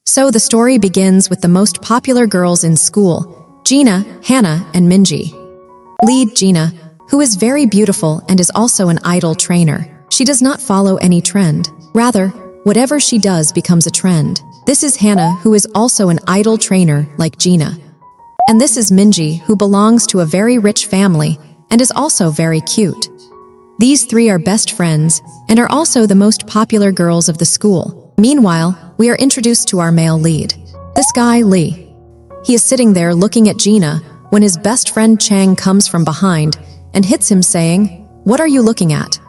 So the story begins with the most popular girls in school, Gina, Hannah, and Minji. Lead Gina, who is very beautiful and is also an idol trainer. She does not follow any trend. Rather, whatever she does becomes a trend. This is Hannah, who is also an idol trainer like Gina. And this is Minji, who belongs to a very rich family and is also very cute. These three are best friends and are also the most popular girls of the school. Meanwhile, we are introduced to our male lead. This guy, Lee. He is sitting there looking at Gina when his best friend Chang comes from behind and hits him saying, "What are you looking at?"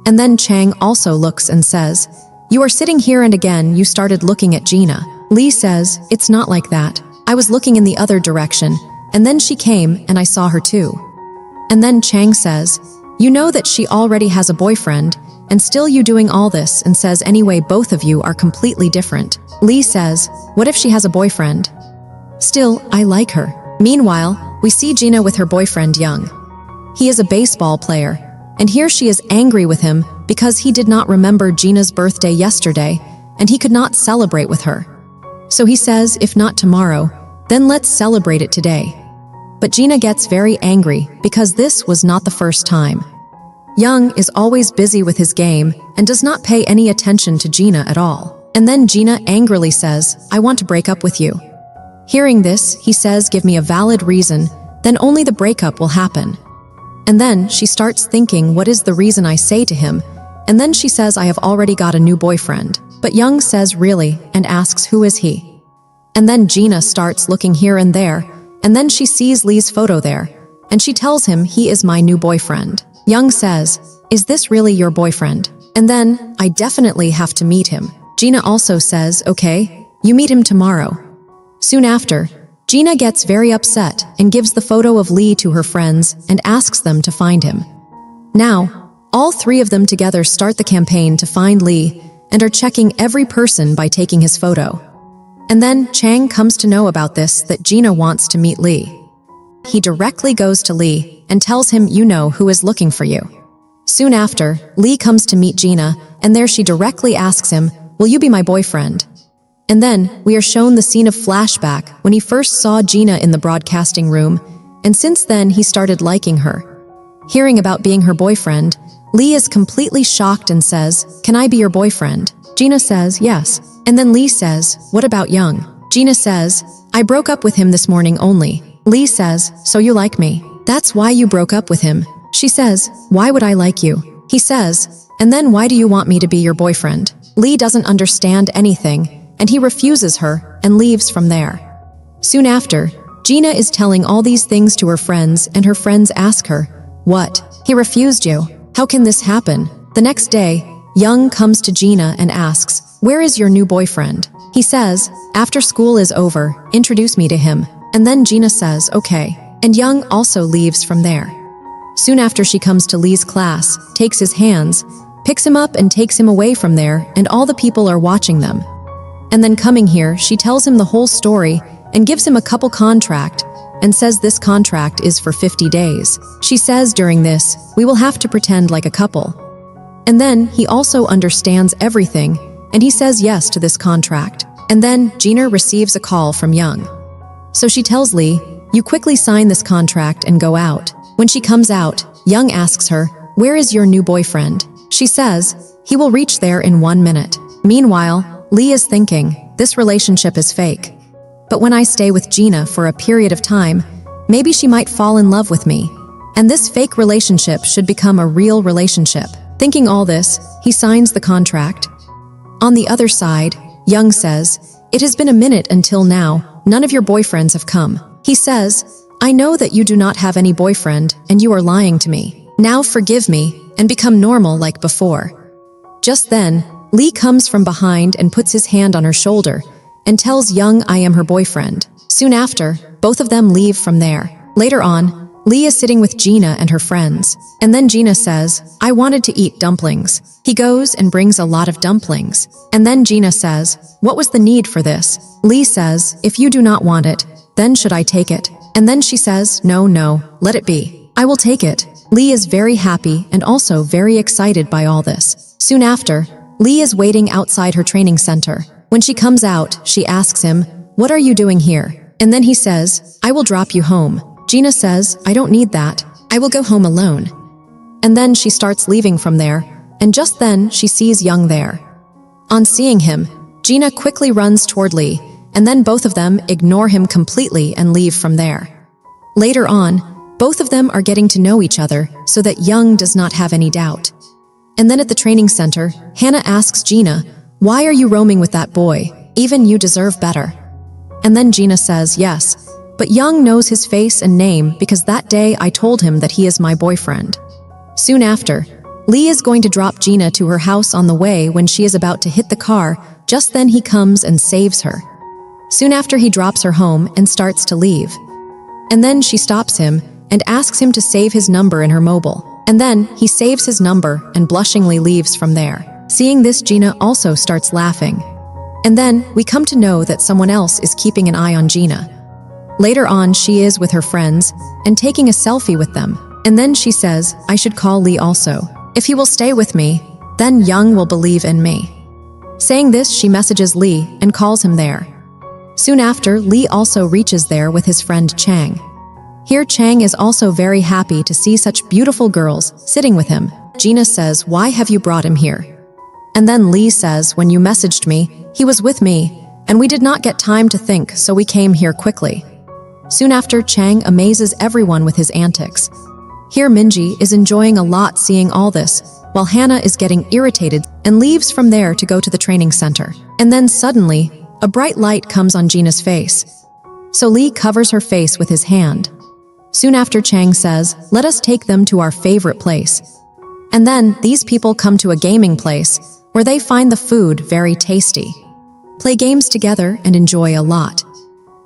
And then Chang also looks and says, "You are sitting here and again you started looking at Gina." Lee says, "It's not like that. I was looking in the other direction, and then she came and I saw her too." And then Chang says, "You know that she already has a boyfriend, and still you doing all this," and says, "Anyway, both of you are completely different." Lee says, "What if she has a boyfriend? Still, I like her." Meanwhile, we see Gina with her boyfriend Young. He is a baseball player, and here she is angry with him because he did not remember Gina's birthday yesterday, and he could not celebrate with her. So he says, "If not tomorrow, then let's celebrate it today." But Gina gets very angry because this was not the first time. Young is always busy with his game and does not pay any attention to Gina at all. And then Gina angrily says, "I want to break up with you." Hearing this, he says, "Give me a valid reason, then only the breakup will happen." And then she starts thinking, what is the reason I say to him? And then she says, "I have already got a new boyfriend." But Young says, "Really?" and asks, "Who is he?" And then Gina starts looking here and there, and then she sees Lee's photo there, and she tells him, "He is my new boyfriend." Young says, "Is this really your boyfriend?" And then, "I definitely have to meet him." Gina also says, "Okay, you meet him tomorrow." Soon after, Gina gets very upset and gives the photo of Lee to her friends and asks them to find him. Now, all three of them together start the campaign to find Lee and are checking every person by taking his photo. And then Chang comes to know about this, that Gina wants to meet Lee. He directly goes to Lee and tells him, "You know who is looking for you." Soon after, Lee comes to meet Gina, and there she directly asks him, "Will you be my boyfriend?" And then we are shown the scene of flashback when he first saw Gina in the broadcasting room, and since then he started liking her. Hearing about being her boyfriend, Lee is completely shocked and says, "Can I be your boyfriend?" Gina says, "Yes." And then Lee says, "What about Young?" Gina says, "I broke up with him this morning only." Lee says, "So you like me? That's why you broke up with him." She says, "Why would I like you?" He says, "And then why do you want me to be your boyfriend?" Lee doesn't understand anything, and he refuses her and leaves from there. Soon after, Gina is telling all these things to her friends, and her friends ask her, "What? He refused you? How can this happen?" The next day, Young comes to Gina and asks, "Where is your new boyfriend?" He says, "After school is over, introduce me to him." And then Gina says, "Okay." And Young also leaves from there. Soon after, she comes to Lee's class, takes his hands, picks him up and takes him away from there, and all the people are watching them. And then coming here, she tells him the whole story and gives him a couple contract and says this contract is for 50 days. She says during this, "We will have to pretend like a couple." And then he also understands everything, and he says yes to this contract. And then Gina receives a call from Young. So she tells Lee, "You quickly sign this contract and go out." When she comes out, Young asks her, "Where is your new boyfriend?" She says, "He will reach there in 1 minute." Meanwhile, Lee is thinking, this relationship is fake. But when I stay with Gina for a period of time, maybe she might fall in love with me. And this fake relationship should become a real relationship. Thinking all this, he signs the contract. On the other side, Young says, "It has been a minute until now, none of your boyfriends have come." He says, "I know that you do not have any boyfriend and you are lying to me. Now forgive me and become normal like before." Just then, Lee comes from behind and puts his hand on her shoulder and tells Young, "I am her boyfriend." Soon after, both of them leave from there. Later on, Lee is sitting with Gina and her friends, and then Gina says, "I wanted to eat dumplings." He goes and brings a lot of dumplings, and then Gina says, "What was the need for this?" Lee says, "If you do not want it, then should I take it?" And then she says, No, let it be. I will take it." Lee is very happy and also very excited by all this. Soon after, Lee is waiting outside her training center, When she comes out, she asks him, "What are you doing here?" And then he says, "I will drop you home." Gina says, "I don't need that. I will go home alone." And then she starts leaving from there, and just then she sees Young there. On seeing him, Gina quickly runs toward Lee, and then both of them ignore him completely and leave from there. Later on, both of them are getting to know each other so that Young does not have any doubt. And then at the training center, Hannah asks Gina, "Why are you roaming with that boy? Even you deserve better." And then Gina says, "Yes, but Young knows his face and name because that day I told him that he is my boyfriend." Soon after, Lee is going to drop Gina to her house on the way when she is about to hit the car. Just then he comes and saves her. Soon after he drops her home and starts to leave. And then she stops him and asks him to save his number in her mobile. And then he saves his number and blushingly leaves from there. Seeing this, Gina also starts laughing. And then we come to know that someone else is keeping an eye on Gina. Later on, she is with her friends and taking a selfie with them. And then she says, "I should call Lee also. If he will stay with me, then Young will believe in me." Saying this, she messages Lee and calls him there. Soon after, Lee also reaches there with his friend Chang. Here, Chang is also very happy to see such beautiful girls sitting with him. Gina says, "Why have you brought him here?" And then Lee says, "When you messaged me, he was with me, and we did not get time to think, so we came here quickly." Soon after, Chang amazes everyone with his antics. Here, Minji is enjoying a lot seeing all this, while Hannah is getting irritated and leaves from there to go to the training center. And then suddenly, a bright light comes on Gina's face. So Lee covers her face with his hand. Soon after, Chang says, "Let us take them to our favorite place." And then these people come to a gaming place where they find the food very tasty, play games together and enjoy a lot.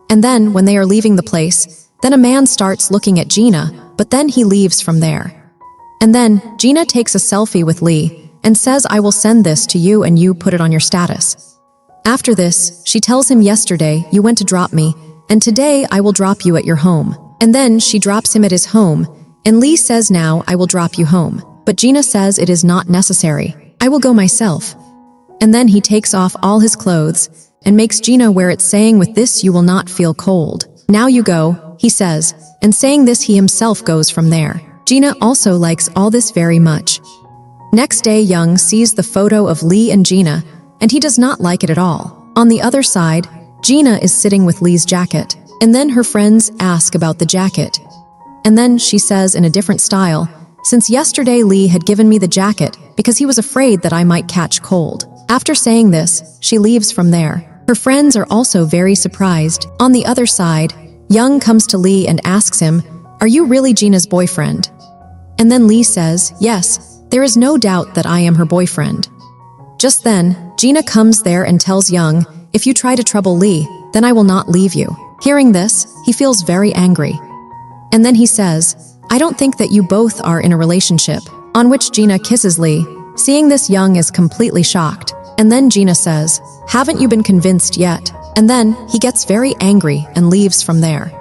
And then when they are leaving the place, then a man starts looking at Gina, but then he leaves from there. And then Gina takes a selfie with Lee and says, "I will send this to you and you put it on your status." After this, she tells him, "Yesterday you went to drop me, and today I will drop you at your home." And then she drops him at his home, and Lee says, "Now I will drop you home." But Gina says it is not necessary. "I will go myself." And then he takes off all his clothes and makes Gina wear it, saying, "With this you will not feel cold. Now you go," he says, and saying this he himself goes from there. Gina also likes all this very much. Next day, Young sees the photo of Lee and Gina, and he does not like it at all. On the other side, Gina is sitting with Lee's jacket, and then her friends ask about the jacket. And then she says in a different style, "Since yesterday Lee had given me the jacket because he was afraid that I might catch cold." After saying this, she leaves from there. Her friends are also very surprised. On the other side, Young comes to Lee and asks him, "Are you really Gina's boyfriend?" And then Lee says, "Yes, there is no doubt that I am her boyfriend." Just then, Gina comes there and tells Young, "If you try to trouble Lee, then I will not leave you." Hearing this, he feels very angry. And then he says, "I don't think that you both are in a relationship," on which Gina kisses Lee. Seeing this, Young is completely shocked. And then Gina says, "Haven't you been convinced yet?" And then he gets very angry and leaves from there.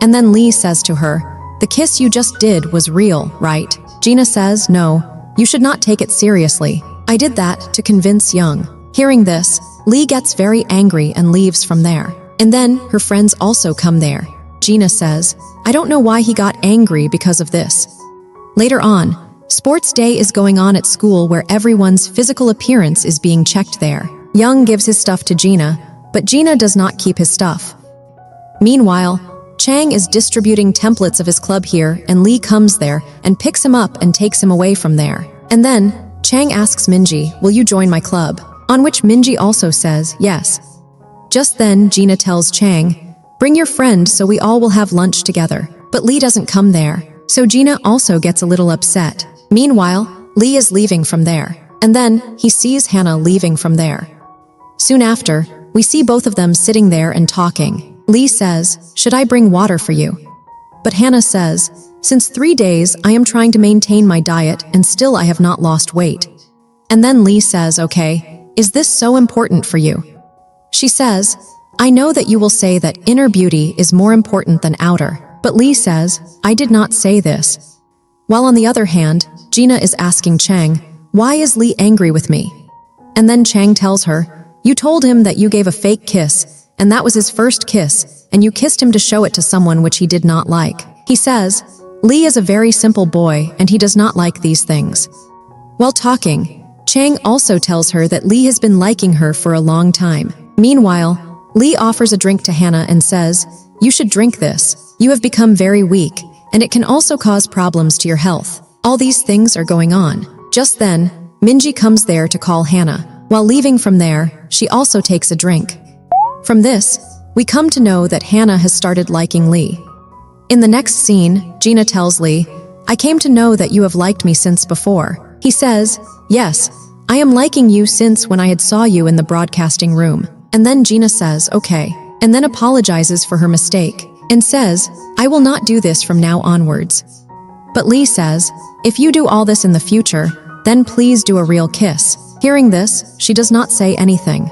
And then Lee says to her, "The kiss you just did was real, right?" Gina says, "No, you should not take it seriously. I did that to convince Young." Hearing this, Lee gets very angry and leaves from there. And then her friends also come there. Gina says, "I don't know why he got angry because of this." Later on, sports day is going on at school where everyone's physical appearance is being checked there. Young gives his stuff to Gina, but Gina does not keep his stuff. Meanwhile, Chang is distributing templates of his club here, and Lee comes there and picks him up and takes him away from there. And then Chang asks Minji, "Will you join my club?" On which Minji also says, "Yes." Just then, Gina tells Chang, "Bring your friend so we all will have lunch together." But Lee doesn't come there, so Gina also gets a little upset. Meanwhile, Lee is leaving from there, and then he sees Hannah leaving from there. Soon after, we see both of them sitting there and talking. Lee says, "Should I bring water for you?" But Hannah says, "Since 3 days I am trying to maintain my diet and still I have not lost weight." And then Lee says, "Okay, is this so important for you?" She says, "I know that you will say that inner beauty is more important than outer." But Lee says, "I did not say this." While on the other hand, Gina is asking Chang, "Why is Lee angry with me?" And then Chang tells her, You told him that you gave a fake kiss, and that was his first kiss, and you kissed him to show it to someone which he did not like. He says, Lee is a very simple boy and he does not like these things. While talking, Chang also tells her that Lee has been liking her for a long time. Meanwhile, Lee offers a drink to Hannah and says, you should drink this. You have become very weak, and it can also cause problems to your health. All these things are going on. Just then, Minji comes there to call Hannah. While leaving from there, she also takes a drink. From this, we come to know that Hannah has started liking Lee. In the next scene, Gina tells Lee, I came to know that you have liked me since before. He says, yes, I am liking you since when I had saw you in the broadcasting room. And then Gina says, okay, and then apologizes for her mistake, and says, I will not do this from now onwards. But Lee says, if you do all this in the future, then please do a real kiss. Hearing this, she does not say anything.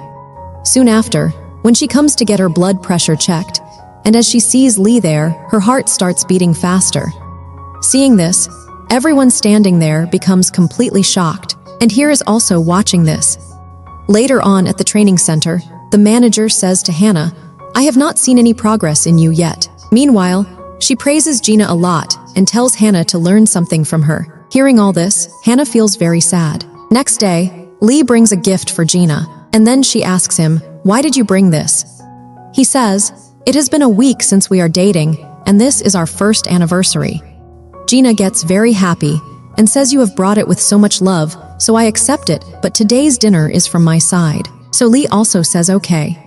Soon after, when she comes to get her blood pressure checked, and as she sees Lee there, her heart starts beating faster. Seeing this, everyone standing there becomes completely shocked, and here is also watching this. Later on at the training center, the manager says to Hannah, I have not seen any progress in you yet. Meanwhile, she praises Gina a lot and tells Hannah to learn something from her. Hearing all this, Hannah feels very sad. Next day, Lee brings a gift for Gina, and then she asks him, why did you bring this? He says, it has been a week since we are dating, and this is our first anniversary. Gina gets very happy and says you have brought it with so much love, so I accept it, but today's dinner is from my side. So Lee also says okay.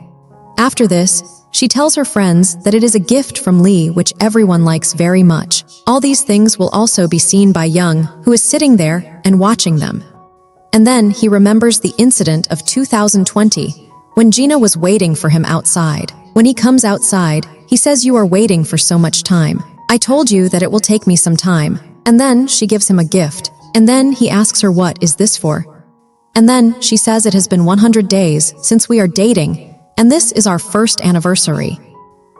After this, she tells her friends that it is a gift from Lee which everyone likes very much. All these things will also be seen by Young, who is sitting there and watching them. And then he remembers the incident of 2020, when Gina was waiting for him outside. When he comes outside, he says you are waiting for so much time. I told you that it will take me some time. And then she gives him a gift. And then he asks her what is this for? And then she says it has been 100 days since we are dating, and this is our first anniversary.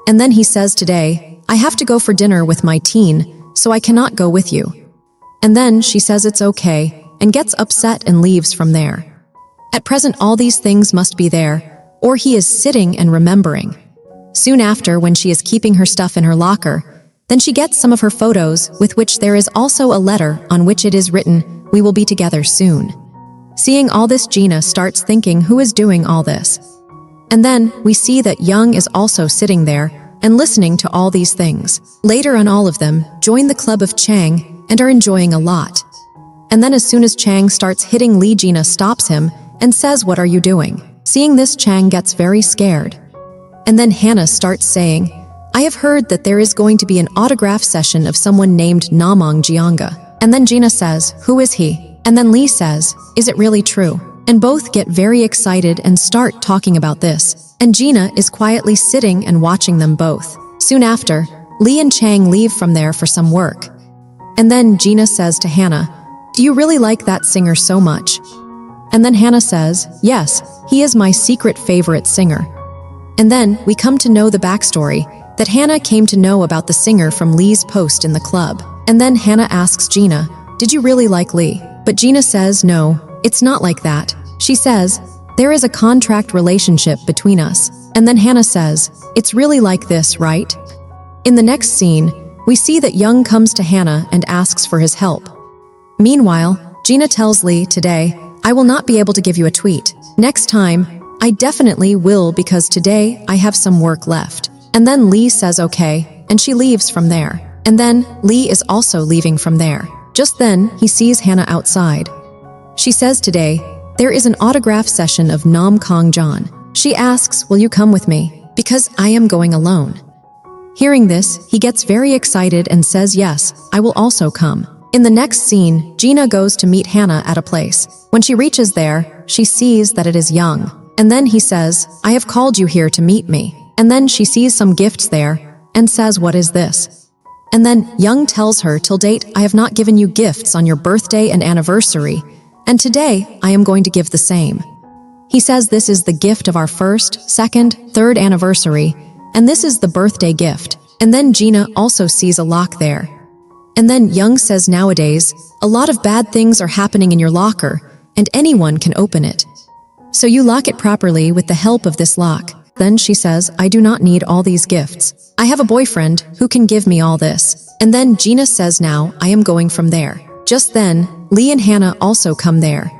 And then he says today, I have to go for dinner with my teen, so I cannot go with you. And then she says it's okay, and gets upset and leaves from there. At present all these things must be there, or he is sitting and remembering. Soon after, when she is keeping her stuff in her locker, then she gets some of her photos with which there is also a letter on which it is written, we will be together soon. Seeing all this, Gina starts thinking who is doing all this. And then we see that Young is also sitting there and listening to all these things. Later on, all of them join the club of Chang and are enjoying a lot. And then as soon as Chang starts hitting Lee, Gina stops him and says, what are you doing? Seeing this, Chang gets very scared. And then Hannah starts saying, I have heard that there is going to be an autograph session of someone named Namong Jianga. And then Gina says, who is he? And then Lee says, is it really true? And both get very excited and start talking about this. And Gina is quietly sitting and watching them both. Soon after, Lee and Chang leave from there for some work. And then Gina says to Hannah, do you really like that singer so much? And then Hannah says, yes, he is my secret favorite singer. And then we come to know the backstory, that Hannah came to know about the singer from Lee's post in the club. And then Hannah asks Gina, did you really like Lee? But Gina says, no, it's not like that. She says, there is a contract relationship between us. And then Hannah says, it's really like this, right? In the next scene, we see that Young comes to Hannah and asks for his help. Meanwhile, Gina tells Lee, today, I will not be able to give you a tweet. Next time, I definitely will, because today I have some work left. And then Lee says okay, and she leaves from there. And then Lee is also leaving from there. Just then, he sees Hannah outside. She says today, there is an autograph session of Nam Kong John. She asks, will you come with me? Because I am going alone. Hearing this, he gets very excited and says yes, I will also come. In the next scene, Gina goes to meet Hannah at a place. When she reaches there, she sees that it is Young. And then he says, I have called you here to meet me. And then she sees some gifts there and says, what is this? And then Young tells her, till date, I have not given you gifts on your birthday and anniversary, and today I am going to give the same. He says this is the gift of our first, second, third anniversary, and this is the birthday gift. And then Gina also sees a lock there. And then Young says nowadays, a lot of bad things are happening in your locker, and anyone can open it. So you lock it properly with the help of this lock. Then she says, I do not need all these gifts. I have a boyfriend who can give me all this. And then Gina says, now I am going from there. Just then, Lee and Hannah also come there.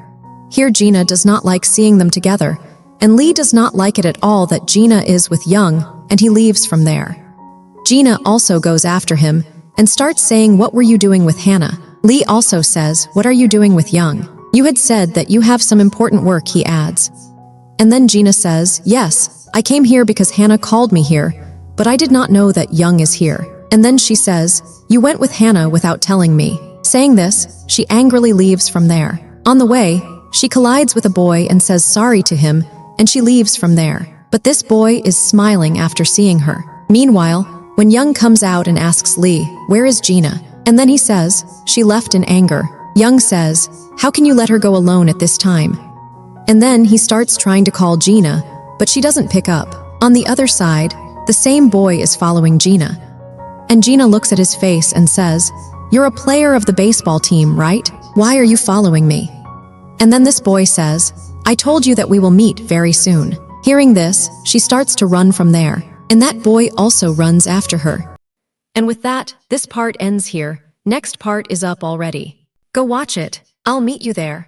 Here Gina does not like seeing them together, and Lee does not like it at all that Gina is with Young, and he leaves from there. Gina also goes after him and starts saying, what were you doing with Hannah? Lee also says, what are you doing with Young? You had said that you have some important work, he adds. And then Gina says, yes, I came here because Hannah called me here, but I did not know that Young is here. And then she says, you went with Hannah without telling me. Saying this, she angrily leaves from there. On the way, she collides with a boy and says sorry to him, and she leaves from there. But this boy is smiling after seeing her. Meanwhile, when Young comes out and asks Lee, where is Gina? And then he says, she left in anger. Young says, how can you let her go alone at this time? And then he starts trying to call Gina, but she doesn't pick up. On the other side, the same boy is following Gina. And Gina looks at his face and says, you're a player of the baseball team, right? Why are you following me? And then this boy says, I told you that we will meet very soon. Hearing this, she starts to run from there, and that boy also runs after her. And with that, this part ends here. Next part is up already. Go watch it. I'll meet you there.